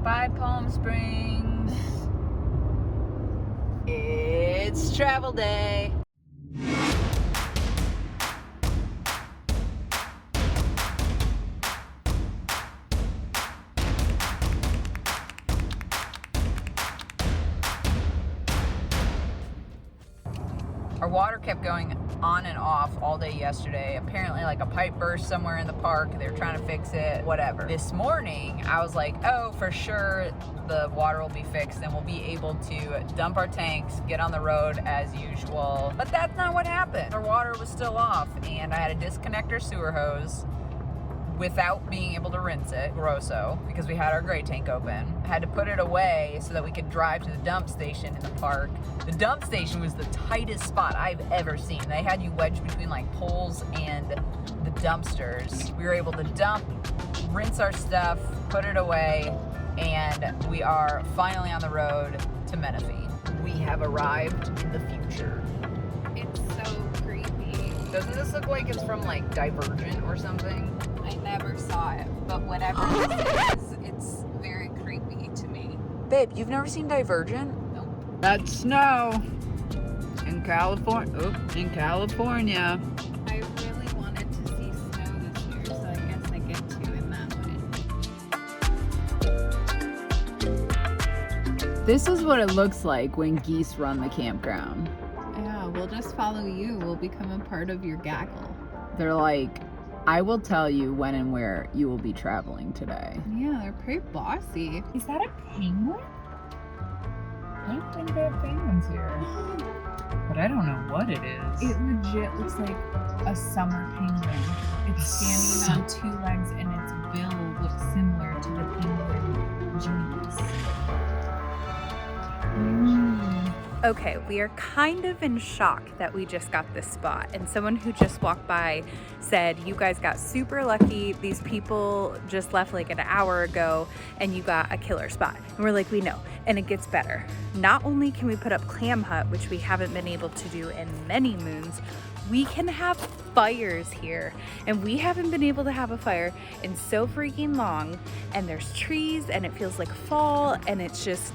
Bye, Palm Springs. It's travel day. Our water kept going on and off all day yesterday. Apparently like a pipe burst somewhere in the park. They were trying to fix it, whatever. This morning, I was like, oh, for sure the water will be fixed and we'll be able to dump our tanks, get on the road as usual. But that's not what happened. Our water was still off and I had to disconnect our sewer hose without being able to rinse it, grosso, because we had our gray tank open. I had to put it away so that we could drive to the dump station in the park. The dump station was the tightest spot I've ever seen. They had you wedged between like poles and the dumpsters. We were able to dump, rinse our stuff, put it away, and we are finally on the road to Menifee. We have arrived in the future. It's so creepy. Doesn't this look like it's from like Divergent or something? I never saw it, but whatever this is, it's very creepy to me. Babe, you've never seen Divergent? Nope. That's snow in California. In California. I really wanted to see snow this year, so I guess I get to in that way. This is what it looks like when geese run the campground. Yeah, we'll just follow you. We'll become a part of your gaggle. They're like, I will tell you when and where you will be traveling today. Yeah, they're pretty bossy. Is that a penguin? I don't think they have penguins here. But I don't know what it is. It legit looks like a summer penguin. It's standing on two legs and its bill looks similar to the penguin genus. Okay, we are kind of in shock that we just got this spot. And someone who just walked by said, you guys got super lucky. These people just left like an hour ago and you got a killer spot. And we're like, we know. And it gets better. Not only can we put up clam hut, which we haven't been able to do in many moons, we can have fires here. And we haven't been able to have a fire in so freaking long. And there's trees and it feels like fall and it's just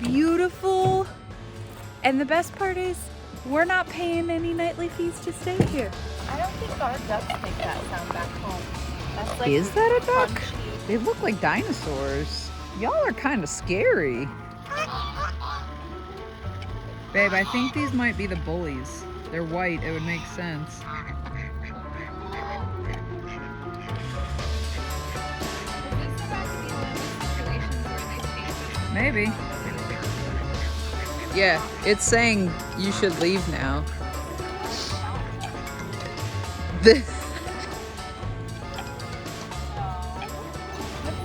beautiful. And the best part is, we're not paying any nightly fees to stay here. I don't think our ducks make that sound back home. That's like Is that a duck? crunchy. They look like dinosaurs. Y'all are kind of scary. Babe, I think these might be the bullies. They're white, it would make sense. Maybe. Yeah, it's saying you should leave now. Looks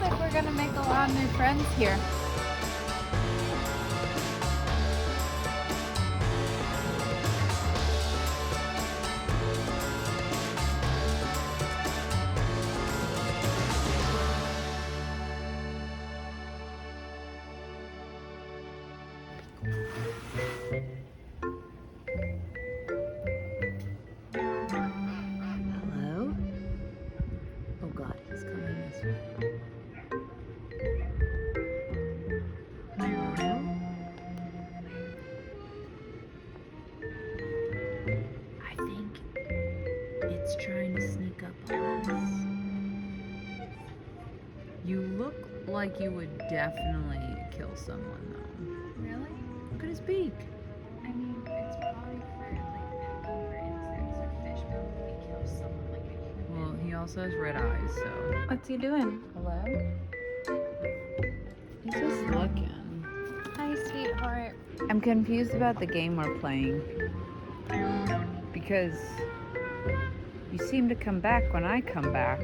like we're gonna make a lot of new friends here. Hello? Oh God, he's coming this way. Hello? I think it's trying to sneak up on us. You look like you would definitely kill someone though. Really? Look at his beak. I mean, it's probably for like pecking for insects or fish, but if he kills someone like a human. Well, he also has red eyes, so. What's he doing? Hello? He's just looking. Hi, sweetheart. I'm confused about the game we're playing. Because you seem to come back when I come back.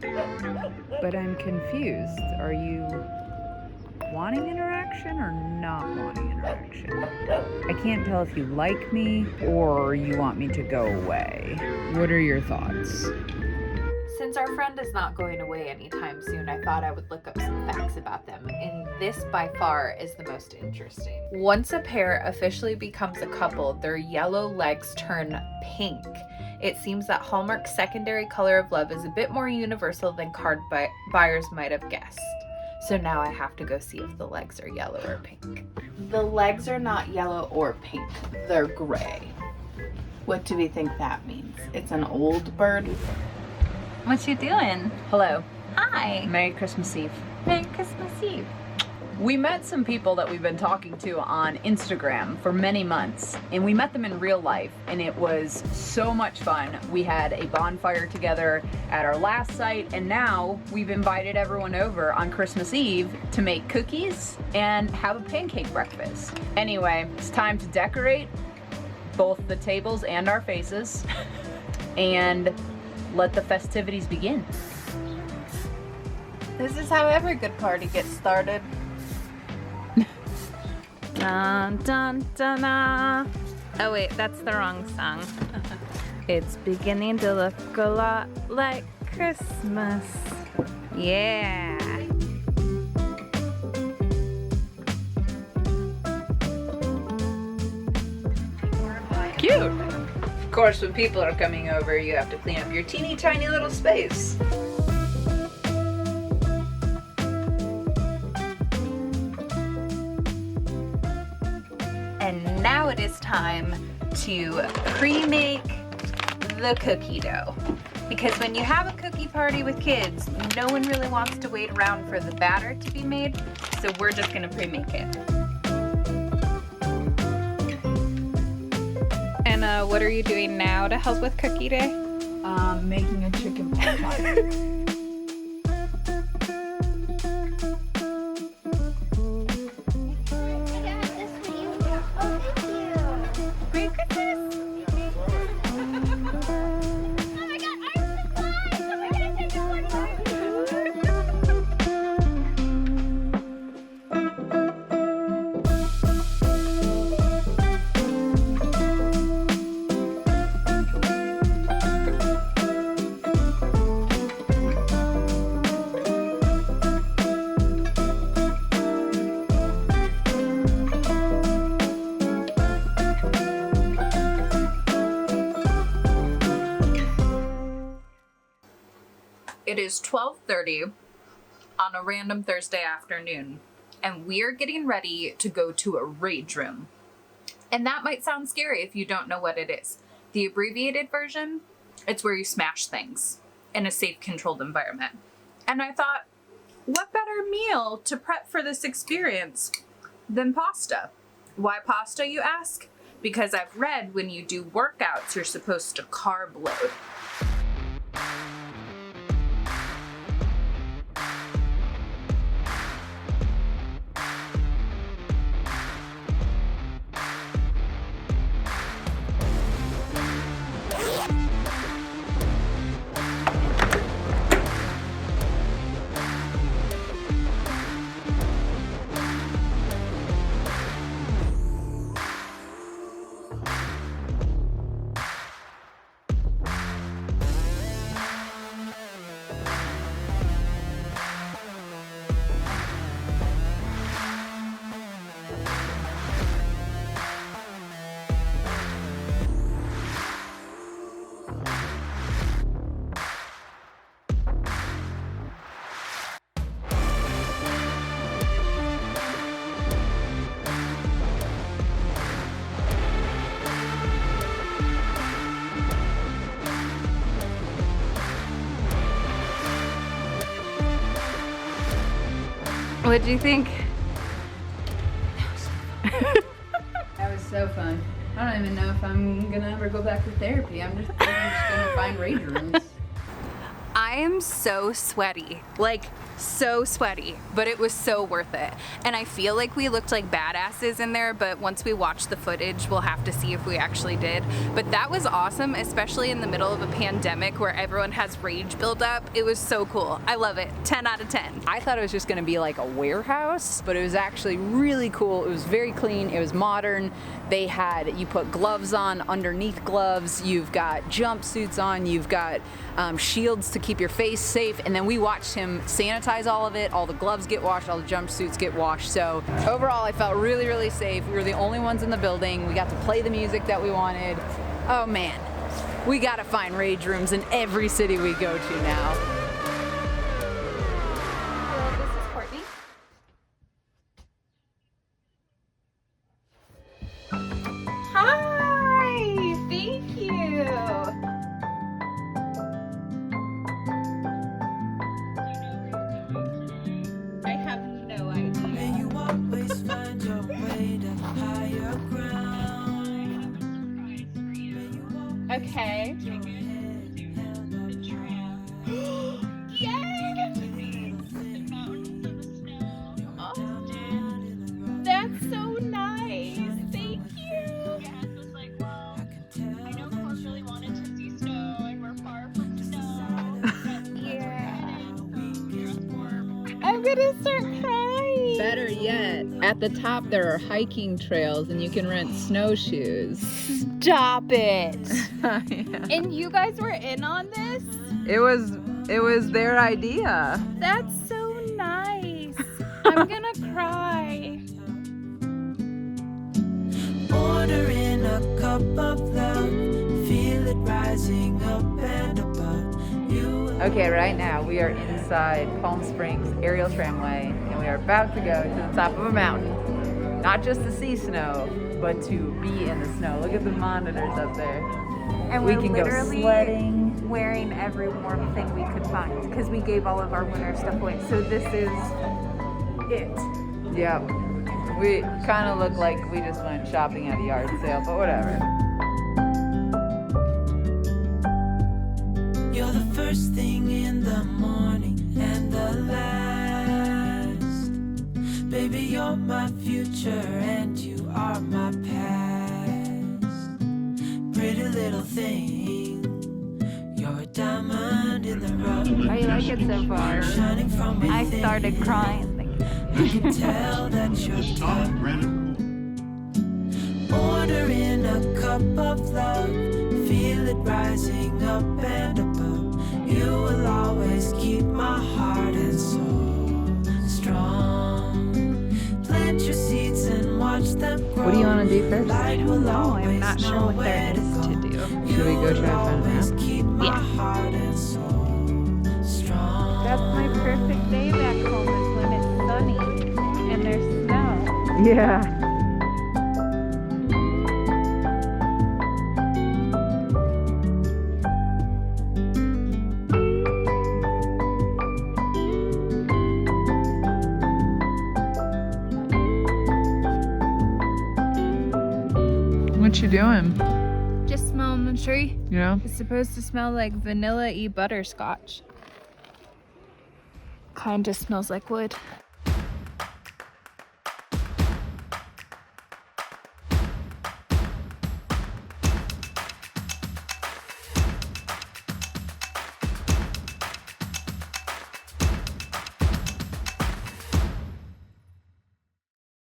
But I'm confused. Are you wanting interaction or not wanting interaction? I can't tell if you like me or you want me to go away. What are your thoughts? Since our friend is not going away anytime soon, I thought I would look up some facts about them, and this by far is the most interesting. Once a pair officially becomes a couple, their yellow legs turn pink. It seems that Hallmark's secondary color of love is a bit more universal than card buyers might have guessed. So now I have to go see if the legs are yellow or pink. The legs are not yellow or pink, they're gray. What do we think that means? It's an old bird. What you doing? Hello. Hi. Merry Christmas Eve. Merry Christmas Eve. We met some people that we've been talking to on Instagram for many months, and we met them in real life, and it was so much fun. We had a bonfire together at our last site, and now we've invited everyone over on Christmas Eve to make cookies and have a pancake breakfast. Anyway, it's time to decorate both the tables and our faces and let the festivities begin. This is how every good party gets started. Dun, dun, dun, dun. Oh wait, that's the wrong song. It's beginning to look a lot like Christmas. Yeah. Cute. Of course, when people are coming over, you have to clean up your teeny tiny little space. And now it is time to pre-make the cookie dough. Because when you have a cookie party with kids, no one really wants to wait around for the batter to be made, so we're just gonna pre-make it. And what are you doing now to help with cookie day? Making a chicken pot pie. It is 12:30 on a random Thursday afternoon, and we're getting ready to go to a rage room. And that might sound scary if you don't know what it is. The abbreviated version, it's where you smash things in a safe, controlled environment. And I thought, what better meal to prep for this experience than pasta? Why pasta, you ask? Because I've read when you do workouts, you're supposed to carb load. What'd you think? That was so fun. I don't even know if I'm gonna ever go back to therapy. I'm just gonna find rage rooms. I am so sweaty, like so sweaty, but it was so worth it. And I feel like we looked like badasses in there, but once we watch the footage, we'll have to see if we actually did. But that was awesome, especially in the middle of a pandemic where everyone has rage build up. It was so cool. I love it. 10 out of 10. I thought it was just gonna be like a warehouse, but it was actually really cool. It was very clean, it was modern. They had, you put gloves on underneath gloves, you've got jumpsuits on, you've got shields to keep your face safe, and then we watched him sanitize all of it. All the gloves get washed, all the jumpsuits get washed. So overall, I felt really, really safe. We were the only ones in the building. We got to play the music that we wanted. Oh man, we gotta find rage rooms in every city we go to now. Hello, this is Courtney. Okay. Yes! Oh, that's so nice. Thank you. Yeah, so it's like, well, I know Corp really wanted to see snow, and we're far from snow. Yeah. Here's Corp. I'm gonna start crying. Better yet, at the top there are hiking trails and you can rent snowshoes. Stop it. Yeah. And you guys were in on this? It was their idea. That's so nice. I'm gonna cry. Order in a cup of love, feel it rising up and above you. Okay, right now we are inside Palm Springs Aerial Tramway and we are about to go to the top of a mountain. Not just to see snow, but to be in the snow. Look at the monitors up there. And We we're can go literally sledding. wearing every warm thing we could find because we gave all of our winter stuff away. So this is it. Yep. We kind of look like we just went shopping at a yard sale, but whatever. You're the first thing in the morning and the last. Baby, you're my future and you are my past. Pretty little thing, you're a diamond in the rough. How you like it so far? Shining from within. I started crying. I can tell that you're tough. Order in a cup of love, feel it rising up and above. You will always keep my heart and soul strong. Plant your seeds and watch them grow. What do you want to do first? Light will No, I'm always not sure know what there where is to do. Should we go try to find a always map? keep my Yeah. heart and soul strong. That's my perfect day back home is when it's sunny and there's snow. Yeah. What you doing? Just smelling the tree. Yeah. It's supposed to smell like vanilla-y butterscotch. Kind of smells like wood.